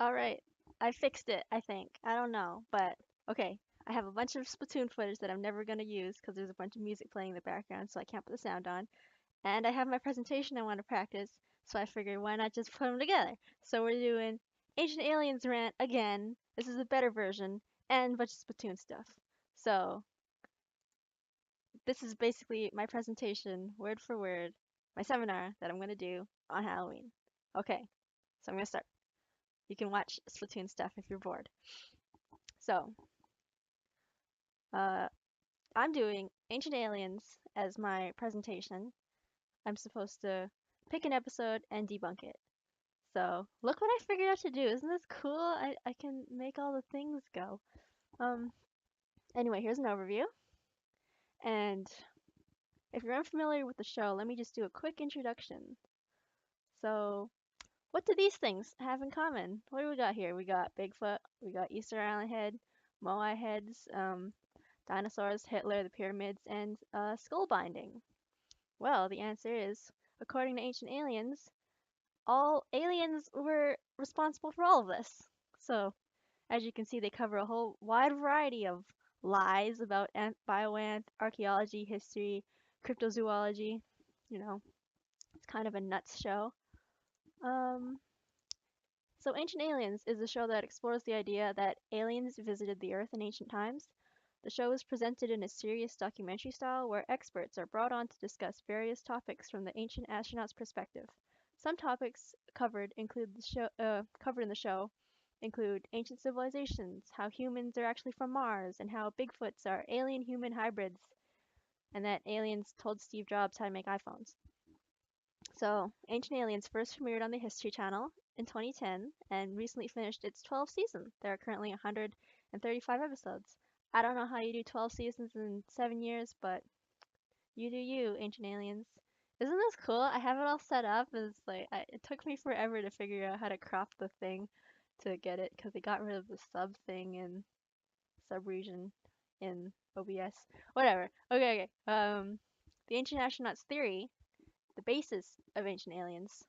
Alright, I fixed it, I think. I don't know, but okay. I have a bunch of Splatoon footage that I'm never gonna use because there's a bunch of music playing in the background, so I can't put the sound on. And I have my presentation I want to practice, so I figured why not just put them together? So we're doing Ancient Aliens rant again. This is a better version, and a bunch of Splatoon stuff. So this is basically my presentation, word for word, my seminar that I'm gonna do on Halloween. Okay, so I'm gonna start. You can watch Splatoon stuff if you're bored. So, uh, I'm doing Ancient Aliens as my presentation. I'm supposed to pick an episode and debunk it. So, look what I figured out to do. Isn't this cool? I can make all the things go. Um, anyway, here's an overview. And if you're unfamiliar with the show, let me just do a quick introduction. So, what do these things have in common? What do we got here? We got Bigfoot, we got Easter Island head, Moai heads, dinosaurs, Hitler, the pyramids, and skull binding. Well, the answer is, according to Ancient Aliens, all aliens were responsible for all of this. So, as you can see, they cover a whole wide variety of lies about bioant, archaeology, history, cryptozoology. You know, it's kind of a nuts show. Um, so Ancient Aliens is a show that explores the idea that aliens visited the Earth in ancient times. The show is presented in a serious documentary style where experts are brought on to discuss various topics from the ancient astronaut's perspective. Some topics covered in the show include ancient civilizations, how humans are actually from Mars, and how Bigfoots are alien-human hybrids, and that aliens told Steve Jobs how to make iPhones. So, Ancient Aliens first premiered on the History Channel in 2010 and recently finished its 12th season. There are currently 135 episodes. I don't know how you do 12 seasons in 7 years, but you do you, Ancient Aliens. Isn't this cool? I have it all set up. It's like it took me forever to figure out how to crop the thing to get it because they got rid of the sub thing in sub region in OBS. Whatever. Okay. The ancient astronauts theory, the basis of Ancient Aliens,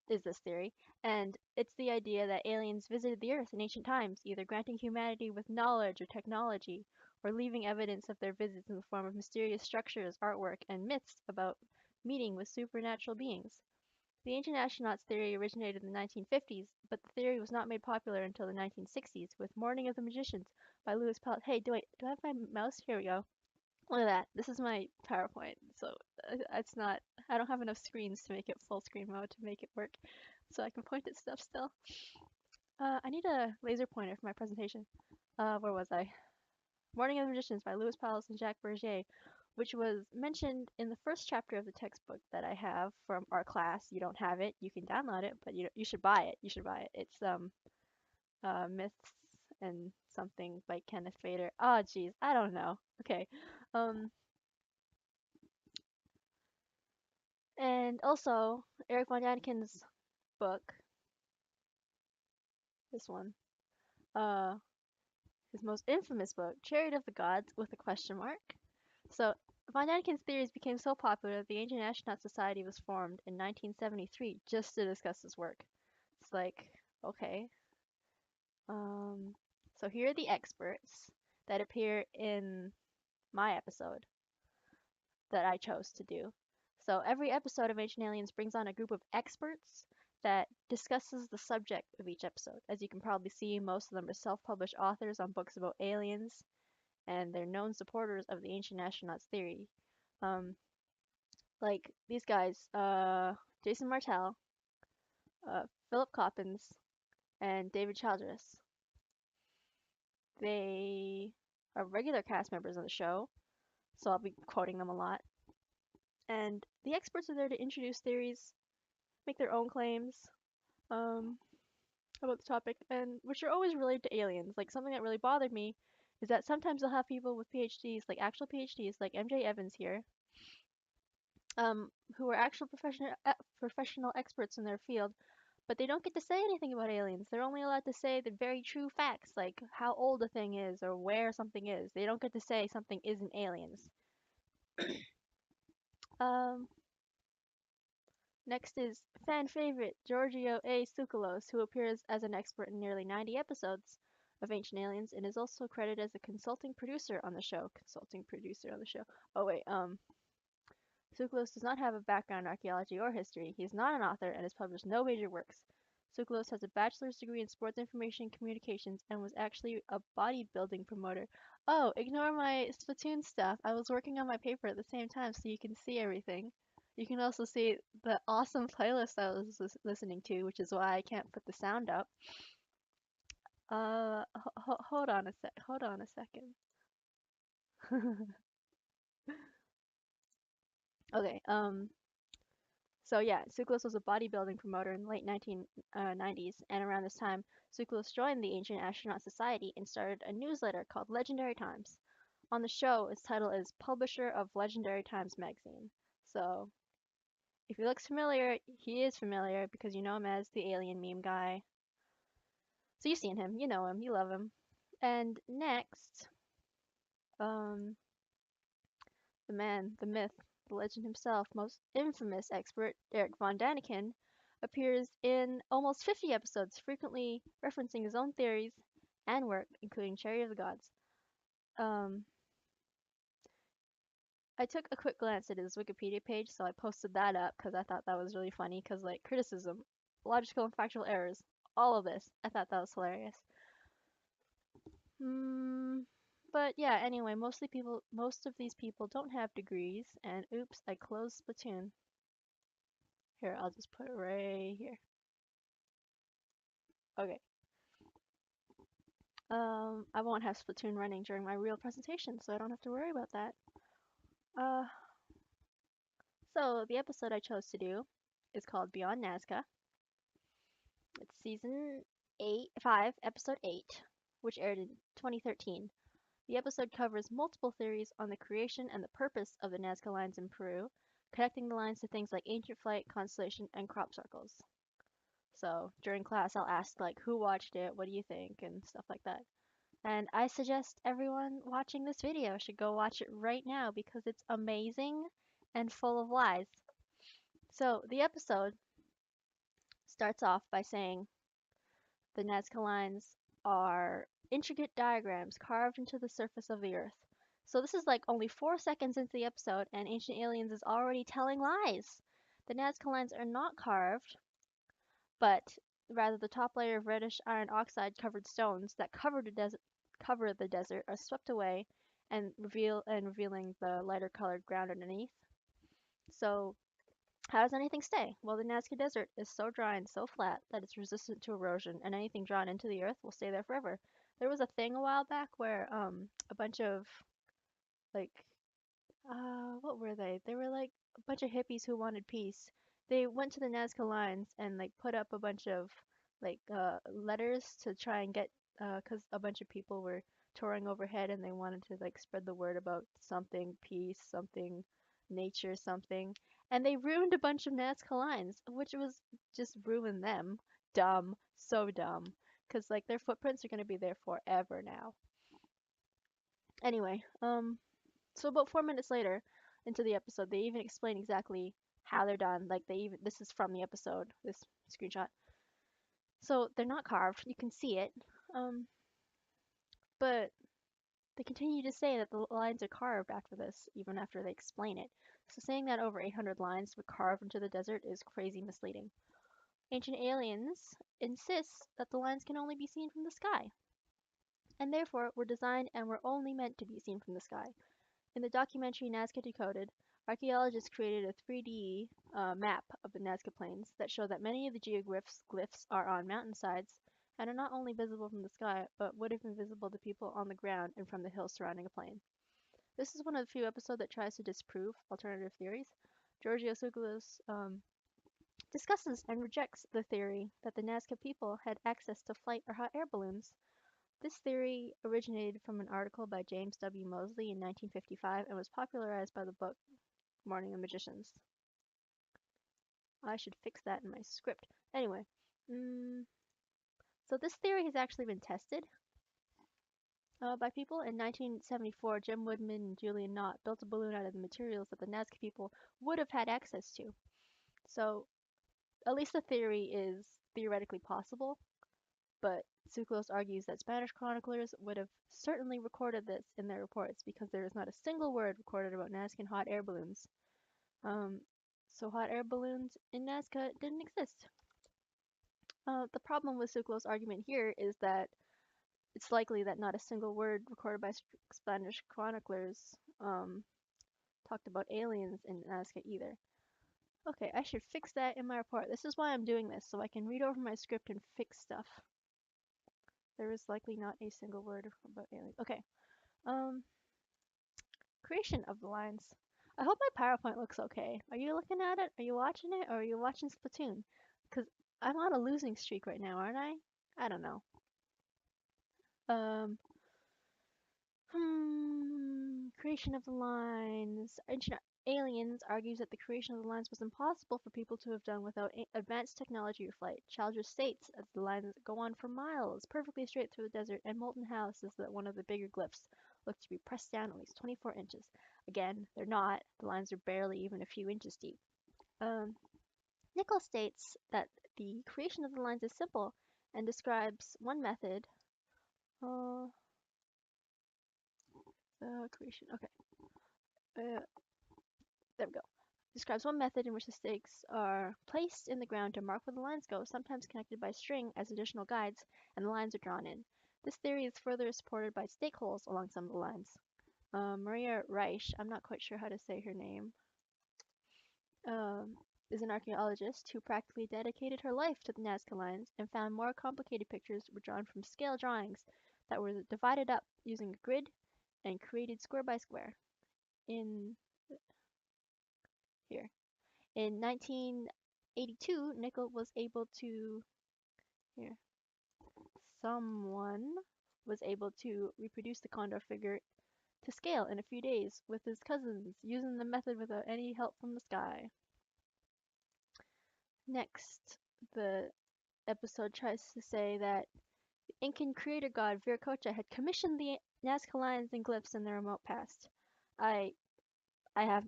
is this theory, and it's the idea that aliens visited the Earth in ancient times, either granting humanity with knowledge or technology, or leaving evidence of their visits in the form of mysterious structures, artwork, and myths about meeting with supernatural beings. The ancient astronauts theory originated in the 1950s, but the theory was not made popular until the 1960s with Morning of the Magicians by Lewis Powell. Hey, do I have my mouse? Here we go. Look at that. This is my PowerPoint, so it's not. I don't have enough screens to make it full screen mode to make it work, so I can point at stuff still. I need a laser pointer for my presentation. Where was I? Morning of the Magicians by Lewis Powell and Jacques Bergier, which was mentioned in the first chapter of the textbook that I have from our class. You don't have it, you can download it, but you should buy it. You should buy it. It's myths and something by Kenneth Fader. Oh, geez, I don't know. Okay. Um, and also Eric von Daniken's book, this one, uh, his most infamous book, Chariot of the Gods, with a question mark. So, von Daniken's theories became so popular that the Ancient Astronaut Society was formed in 1973 just to discuss his work. It's like, okay. Um, so here are the experts that appear in my episode that I chose to do. So every episode of Ancient Aliens brings on a group of experts that discusses the subject of each episode. As you can probably see, most of them are self-published authors on books about aliens, and they're known supporters of the ancient astronauts theory. Um, like these guys, Jason Martell, Philip Coppens, and David Childress. They are regular cast members on the show, so I'll be quoting them a lot. And the experts are there to introduce theories, make their own claims, um, about the topic, and which are always related to aliens. Like something that really bothered me is that sometimes they'll have people with PhDs, like actual PhDs, like MJ Evans here, who are actual professional experts in their field, but they don't get to say anything about aliens. They're only allowed to say the very true facts, like how old a thing is or where something is. They don't get to say something isn't aliens. Um, Next is fan favorite Giorgio A. Tsoukalos, who appears as an expert in nearly 90 episodes of Ancient Aliens and is also credited as a consulting producer on the show. Consulting producer on the show. Oh wait, Tsoukalos does not have a background in archaeology or history. He is not an author and has published no major works. Tsoukalos has a bachelor's degree in sports information communications and was actually a bodybuilding promoter. Oh, ignore my Splatoon stuff. I was working on my paper at the same time so you can see everything. You can also see the awesome playlist I was listening to, which is why I can't put the sound up. Hold on a sec. Hold on a second. Okay. So yeah, Tsoukalos was a bodybuilding promoter in the late 1990s, and around this time, Tsoukalos joined the Ancient Astronaut Society and started a newsletter called Legendary Times. On the show, its title is Publisher of Legendary Times magazine. So if he looks familiar, he is familiar because you know him as the alien meme guy. So you've seen him, you know him, you love him. And next, um, the man, the myth, the legend himself, most infamous expert, Eric von Daniken, appears in almost 50 episodes, frequently referencing his own theories and work, including Cherry of the Gods. Um, I took a quick glance at his Wikipedia page, so I posted that up because I thought that was really funny. Because, like, criticism, logical and factual errors, all of this, I thought that was hilarious. Hmm. But yeah, anyway, most of these people don't have degrees, and oops, I closed Splatoon. Here, I'll just put it right here. Okay. I won't have Splatoon running during my real presentation, so I don't have to worry about that. Uh, so the episode I chose to do is called Beyond Nazca. It's season 5, episode 8, which aired in 2013. The episode covers multiple theories on the creation and the purpose of the Nazca Lines in Peru, connecting the lines to things like ancient flight, constellation, and crop circles. So during class, I'll ask like, who watched it? What do you think? And stuff like that. And I suggest everyone watching this video should go watch it right now because it's amazing and full of lies. So the episode starts off by saying the Nazca Lines are intricate diagrams carved into the surface of the earth. So this is like only 4 seconds into the episode, and Ancient Aliens is already telling lies. The Nazca Lines are not carved, but rather the top layer of reddish iron oxide covered stones that cover the desert are swept away and revealing the lighter colored ground underneath. So how does anything stay? Well, the Nazca Desert is so dry and so flat that it's resistant to erosion, and anything drawn into the earth will stay there forever. There was a thing a while back where a bunch of like what were they? They were like a bunch of hippies who wanted peace. They went to the Nazca Lines and like put up a bunch of like letters to try and get 'cause a bunch of people were touring overhead and they wanted to like spread the word about something peace, something nature, something. And they ruined a bunch of Nazca Lines, which was just ruin them. Dumb, so dumb. 'Cause like their footprints are gonna be there forever now. Anyway, so about 4 minutes later into the episode, they even explain exactly how they're done. Like they even this is from the episode, this screenshot. So they're not carved. You can see it. Um, but they continue to say that the lines are carved after this, even after they explain it. So saying that over 800 lines were carved into the desert is crazy misleading. Ancient Aliens insists that the lines can only be seen from the sky, and therefore were designed and were only meant to be seen from the sky. In the documentary Nazca Decoded, archaeologists created a 3D map of the Nazca Plains that show that many of the geoglyphs are on mountainsides and are not only visible from the sky, but would have been visible to people on the ground and from the hills surrounding a plain. This is one of the few episodes that tries to disprove alternative theories. Giorgio Tsoukalos discusses and rejects the theory that the Nazca people had access to flight or hot air balloons. This theory originated from an article by James W. Moseley in 1955 and was popularized by the book Morning of Magicians. I should fix that in my script. Anyway, so this theory has actually been tested by people. In 1974, Jim Woodman and Julian Knott built a balloon out of the materials that the Nazca people would have had access to. So at least the theory is theoretically possible, but Suclos argues that Spanish chroniclers would have certainly recorded this in their reports because there is not a single word recorded about Nazcan hot air balloons. Um, so hot air balloons in Nazca didn't exist. The problem with Suclos' argument here is that it's likely that not a single word recorded by Spanish chroniclers talked about aliens in Nazca either. Okay, I should fix that in my report. This is why I'm doing this, so I can read over my script and fix stuff. There is likely not a single word about aliens. Okay. Um, creation of the lines. I hope my PowerPoint looks okay. Are you looking at it? Are you watching it? Or are you watching Splatoon? Because I'm on a losing streak right now, aren't I? I don't know. Um, creation of the lines. Ancient Aliens argues that the creation of the lines was impossible for people to have done without advanced technology or flight. Childress states as the lines go on for miles, perfectly straight through the desert, and Molten House is that one of the bigger glyphs look to be pressed down at least 24 inches. Again, they're not. The lines are barely even a few inches deep. Nichols states that the creation of the lines is simple and describes one method. Creation. Okay. There we go. Describes one method in which the stakes are placed in the ground to mark where the lines go, sometimes connected by string as additional guides, and the lines are drawn in. This theory is further supported by stake holes along some of the lines. Maria Reich, I'm not quite sure how to say her name, is an archaeologist who practically dedicated her life to the Nazca Lines and found more complicated pictures were drawn from scale drawings that were divided up using a grid and created square by square. In here. In 1982, Nickel was able to here. Someone was able to reproduce the condor figure to scale in a few days with his cousins using the method without any help from the sky. Next, the episode tries to say that the Incan creator god Viracocha had commissioned the Nazca lines and glyphs in the remote past. I have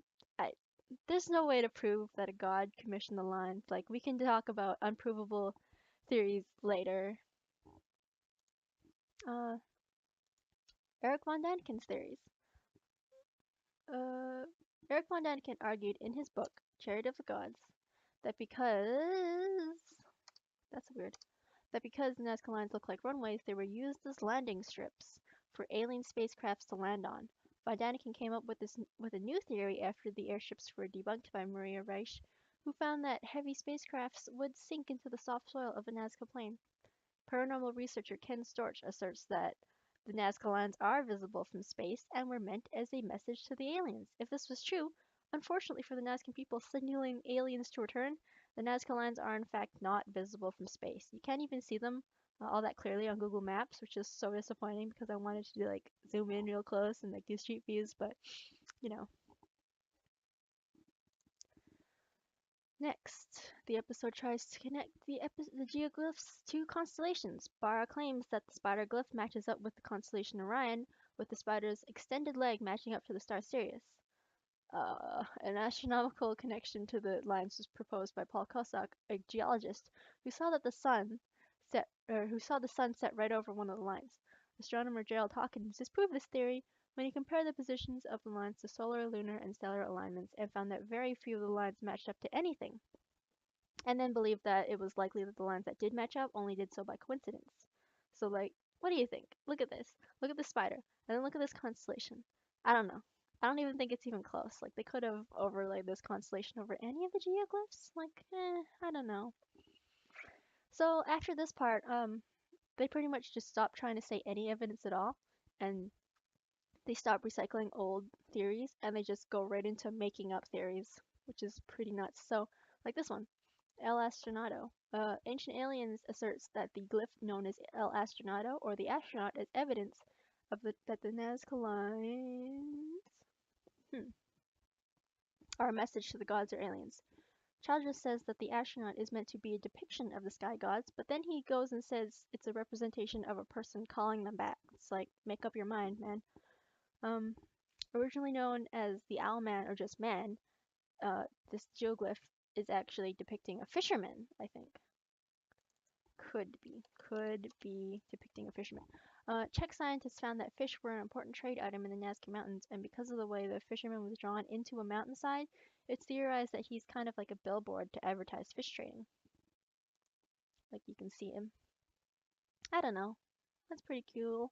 there's no way to prove that a god commissioned the lines. Like, we can talk about unprovable theories later. Eric von Daniken's theories. Eric von Daniken argued in his book, Chariot of the Gods, that because the Nazca lines look like runways, they were used as landing strips for alien spacecrafts to land on. Von Daniken came up with a new theory after the airships were debunked by Maria Reich, who found that heavy spacecrafts would sink into the soft soil of a Nazca plain. Paranormal researcher Ken Storch asserts that the Nazca lines are visible from space and were meant as a message to the aliens. If this was true, unfortunately for the Nazcan people signaling aliens to return, the Nazca lines are in fact not visible from space. You can't even see them all that clearly on Google Maps, which is so disappointing because I wanted to like zoom in real close and like do street views, but you know. Next, the episode tries to connect the geoglyphs to constellations. Barra claims that the spider glyph matches up with the constellation Orion, with the spider's extended leg matching up to the star Sirius. An astronomical connection to the lines was proposed by Paul Kossak, a geologist who saw the sun set right over one of the lines. Astronomer Gerald Hawkins disproved this theory when he compared the positions of the lines to solar, lunar, and stellar alignments and found that very few of the lines matched up to anything, and then believed that it was likely that the lines that did match up only did so by coincidence. So, like, what do you think? Look at this. Look at this spider. And then look at this constellation. I don't know. I don't even think it's even close. Like, they could have overlaid this constellation over any of the geoglyphs. Like, I don't know. So, after this part, they pretty much just stopped trying to say any evidence at all, and they stop recycling old theories and they just go right into making up theories, which is pretty nuts. So, like this one, El Astronato. Ancient Aliens asserts that the glyph known as El Astronato, or the astronaut, is evidence of that the Nazca lines are a message to the gods or aliens. Childress says that the astronaut is meant to be a depiction of the sky gods, but then he goes and says it's a representation of a person calling them back. It's like, make up your mind, man. Originally known as the Owl Man or just Man, this geoglyph is actually depicting a fisherman, I think. Could be depicting a fisherman. Czech scientists found that fish were an important trade item in the Nazca Mountains, and because of the way the fisherman was drawn into a mountainside, it's theorized that he's kind of like a billboard to advertise fish trading. Like you can see him. I don't know. That's pretty cool.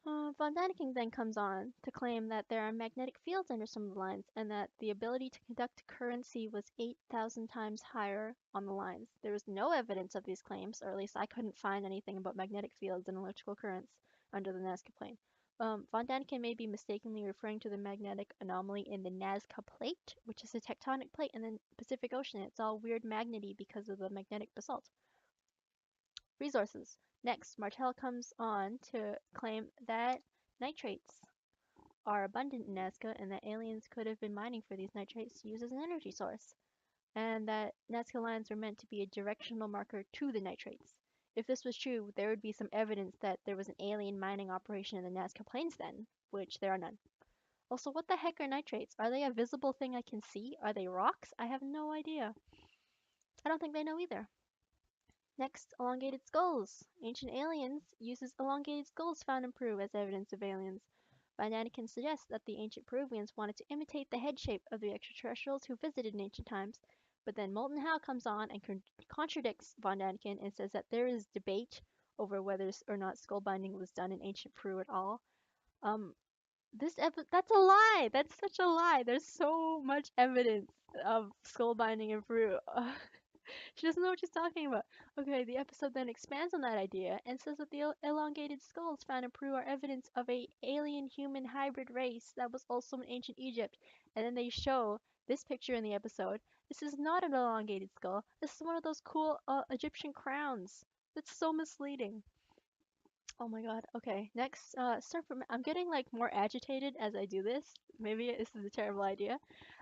Von Däniken then comes on to claim that there are magnetic fields under some of the lines and that the ability to conduct currency was 8,000 times higher on the lines. There was no evidence of these claims, or at least I couldn't find anything about magnetic fields and electrical currents under the Nazca Plain. Von Däniken may be mistakenly referring to the magnetic anomaly in the Nazca Plate, which is a tectonic plate in the Pacific Ocean. It's all weird magnety because of the magnetic basalt. Resources. Next, Martel comes on to claim that nitrates are abundant in Nazca and that aliens could have been mining for these nitrates to use as an energy source, and that Nazca Lines were meant to be a directional marker to the nitrates. If this was true, there would be some evidence that there was an alien mining operation in the Nazca Plains then, which there are none. Also, what the heck are nitrates? Are they a visible thing I can see? Are they rocks? I have no idea. I don't think they know either. Next, elongated skulls. Ancient Aliens uses elongated skulls found in Peru as evidence of aliens. Von Däniken suggests that the ancient Peruvians wanted to imitate the head shape of the extraterrestrials who visited in ancient times, but then Molten Hal comes on and contradicts Von Däniken and says that there is debate over whether or not skull binding was done in ancient Peru at all. That's a lie. That's such a lie. There's so much evidence of skull binding in Peru. She doesn't know what she's talking about. Okay, the episode then expands on that idea and says that the elongated skulls found in Peru are evidence of a alien-human hybrid race that was also in ancient Egypt. And then they show this picture in the episode. This is not an elongated skull. This is one of those cool Egyptian crowns. That's so misleading. Oh my god. Okay, next, Serpent. I'm getting like more agitated as I do this. Maybe this is a terrible idea.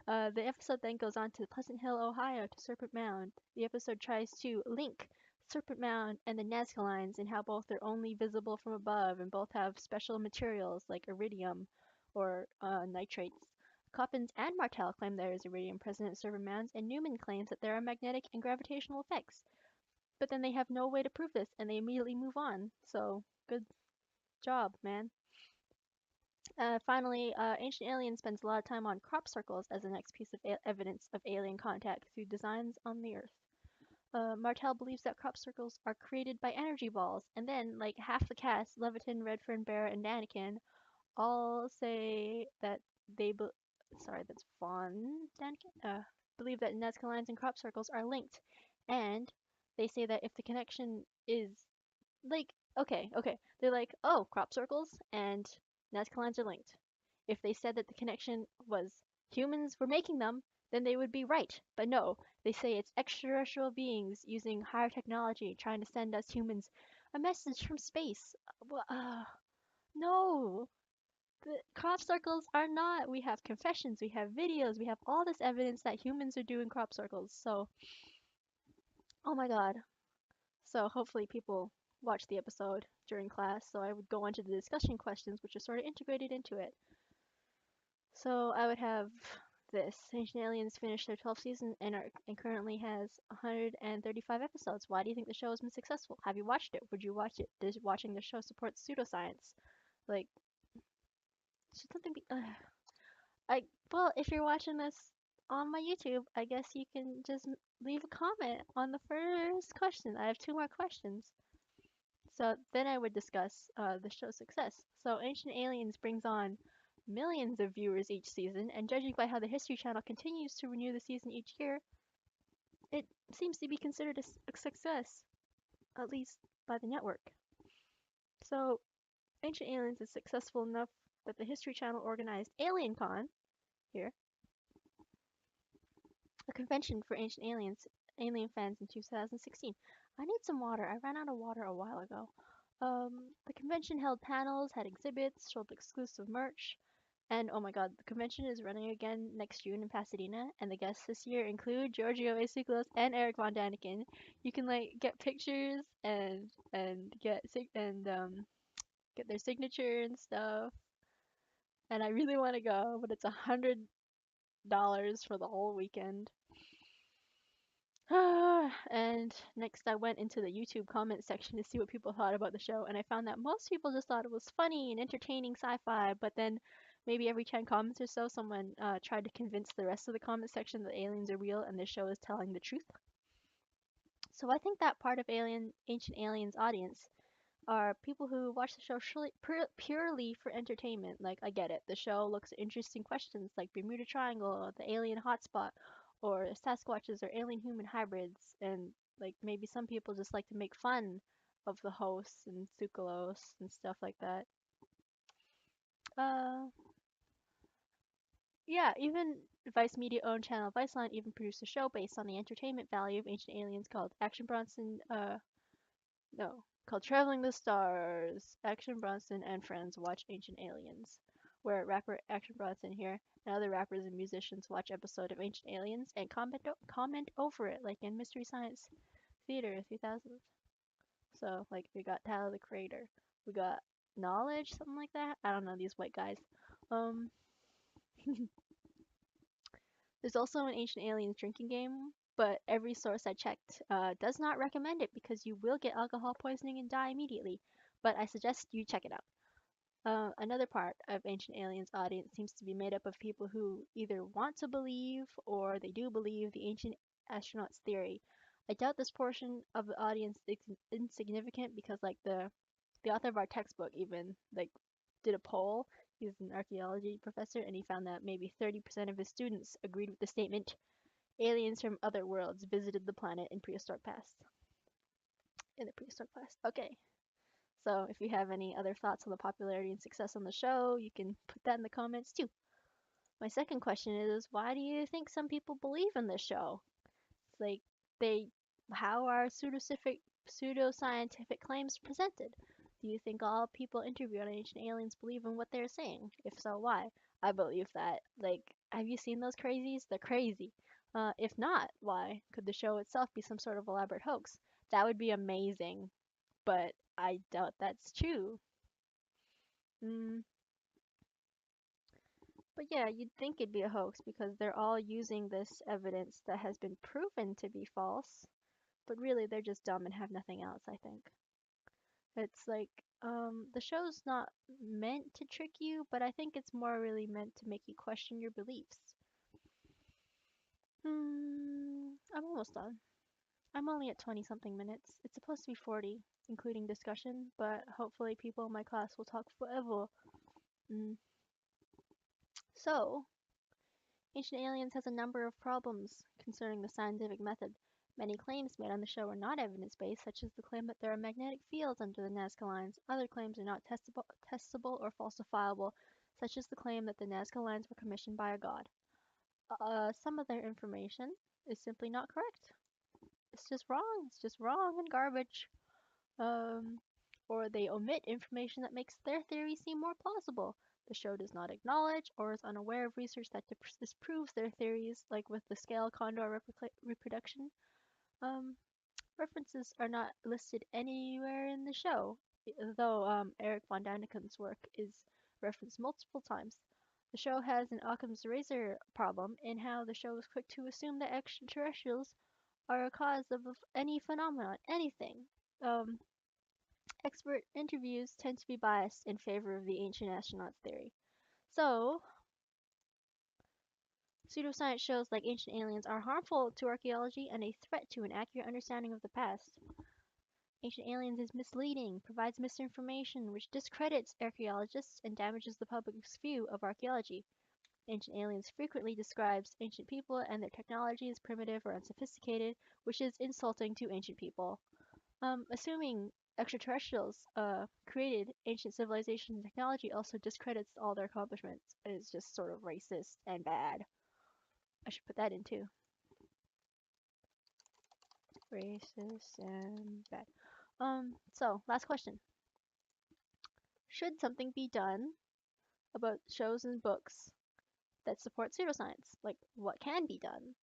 The episode then goes on to Pleasant Hill, Ohio, to Serpent Mound. The episode tries to link Serpent Mound and the Nazca Lines and how both are only visible from above and both have special materials like iridium or nitrates. Coppins and Martel claim there is iridium present at Serpent Mounds, and Newman claims that there are magnetic and gravitational effects. But then they have no way to prove this, and they immediately move on. So, good job, man. Finally, Ancient Alien spends a lot of time on crop circles as the next piece of evidence of alien contact through designs on the Earth. Martel believes that crop circles are created by energy balls, and then, like, half the cast, Leviton, Redfern, Barrett, and Daniken, all say that they sorry, that's Von Daniken? Believe that Nazca lines and crop circles are linked, and they say that if the connection is like, okay. They're like, oh, crop circles and Nazca lines are linked. If they said that the connection was humans were making them, then they would be right. But no, they say it's extraterrestrial beings using higher technology trying to send us humans a message from space. No, the crop circles are not. We have confessions, we have videos, we have all this evidence that humans are doing crop circles. So, oh my god, so hopefully people watch the episode during class. So I would go on to the discussion questions, which are sort of integrated into it. So I would have this. Ancient Aliens finished their 12th season and currently has 135 episodes. Why do you think the show has been successful? Have you watched it? Would you watch it? Does watching the show support pseudoscience? Like, should something be... well, if you're watching this on my YouTube, I guess you can just leave a comment on the first question. I have two more questions. So then I would discuss the show's success. So Ancient Aliens brings on millions of viewers each season, and judging by how the History Channel continues to renew the season each year, it seems to be considered a success, at least by the network. So Ancient Aliens is successful enough that the History Channel organized AlienCon, here, a convention for Ancient Aliens alien fans in 2016. I need some water. I ran out of water a while ago. The convention held panels, had exhibits, showed exclusive merch, and oh my god, the convention is running again next June in Pasadena, and the guests this year include Giorgio Asiklos and Eric Von Daniken. You can like get pictures and get their signature and stuff. And I really want to go, but it's for the whole weekend. And next, I went into the YouTube comment section to see what people thought about the show, and I found that most people just thought it was funny and entertaining sci-fi. But then, maybe every 10 comments or so, someone tried to convince the rest of the comment section that aliens are real and the show is telling the truth. So I think that part of Ancient Aliens audience are people who watch the show purely for entertainment. Like, I get it. The show looks at interesting questions like Bermuda Triangle, the alien hotspot, or Sasquatches or alien human hybrids. And, like, maybe some people just like to make fun of the hosts and Sukalos and stuff like that. Uh, yeah, even Vice Media owned channel Viceland even produced a show based on the entertainment value of Ancient Aliens called Action Bronson No, called Traveling the Stars. Action Bronson and friends watch Ancient Aliens, where rapper Action Bronson here and other rappers and musicians watch episode of Ancient Aliens and comment over it, like in Mystery Science Theater 3000. So, like, we got Tyler the Creator, we got Knowledge, something like that. I don't know these white guys. Um, there's also an Ancient Aliens drinking game, but every source I checked does not recommend it because you will get alcohol poisoning and die immediately. But I suggest you check it out. Another part of Ancient Aliens audience seems to be made up of people who either want to believe or they do believe the ancient astronauts theory. I doubt this portion of the audience is insignificant because, like, the author of our textbook even like did a poll. He's an archaeology professor, and he found that maybe 30% of his students agreed with the statement, aliens from other worlds visited the planet in prehistoric past. In the prehistoric past. Okay. So if you have any other thoughts on the popularity and success on the show, you can put that in the comments too. My second question is, why do you think some people believe in this show? It's like, they, how are pseudoscientific claims presented? Do you think all people interviewed on Ancient Aliens believe in what they're saying? If so, why? I believe that. Like, have you seen those crazies? They're crazy. If not, why? Could the show itself be some sort of elaborate hoax? That would be amazing, but I doubt that's true. Mm, but yeah, you'd think it'd be a hoax because they're all using this evidence that has been proven to be false, but really they're just dumb and have nothing else, I think. It's like, the show's not meant to trick you, but I think it's more really meant to make you question your beliefs. I'm almost done. I'm only at 20 something minutes. It's supposed to be 40, including discussion, but hopefully people in my class will talk forever. Mm. So, Ancient Aliens has a number of problems concerning the scientific method. Many claims made on the show are not evidence-based, such as the claim that there are magnetic fields under the Nazca Lines. Other claims are not testable or falsifiable, such as the claim that the Nazca Lines were commissioned by a god. Some of their information is simply not correct. It's just wrong. It's just wrong and garbage. Um, or they omit information that makes their theory seem more plausible. The show does not acknowledge or is unaware of research that disproves their theories, like with the scale condor reproduction. Um, references are not listed anywhere in the show, though Eric von Daniken's work is referenced multiple times. The show has an Occam's razor problem in how the show is quick to assume that extraterrestrials are a cause of any phenomenon, anything. Um, Expert interviews tend to be biased in favor of the ancient astronauts theory. So, pseudoscience shows like Ancient Aliens are harmful to archaeology and a threat to an accurate understanding of the past. Ancient Aliens is misleading, provides misinformation, which discredits archaeologists and damages the public's view of archaeology. Ancient Aliens frequently describes ancient people and their technology as primitive or unsophisticated, which is insulting to ancient people. Assuming extraterrestrials created ancient civilization and technology also discredits all their accomplishments. It is just sort of racist and bad. I should put that in too. Racist and bad. So last question. Should something be done about shows and books that support pseudoscience? Like, what can be done?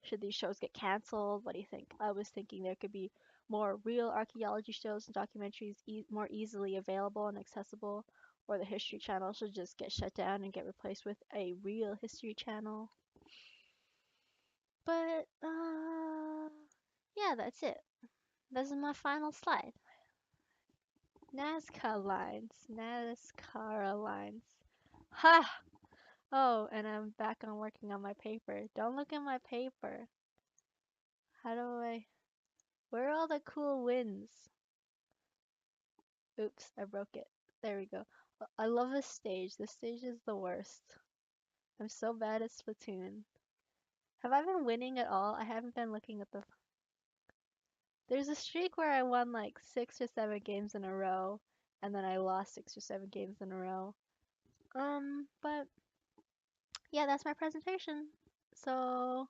Should these shows get canceled? What do you think? I was thinking there could be more real archaeology shows and documentaries more easily available and accessible, or the History Channel should just get shut down and get replaced with a real History Channel. But yeah, that's it. This is my final slide. Nazca lines. NASCAR lines. Ha! Oh, and I'm back on working on my paper. Don't look at my paper. How do I... Where are all the cool wins? Oops, I broke it. There we go. I love this stage. This stage is the worst. I'm so bad at Splatoon. Have I been winning at all? I haven't been looking at the... There's a streak where I won like 6 or 7 games in a row, and then I lost 6 or 7 games in a row. But yeah, that's my presentation. So,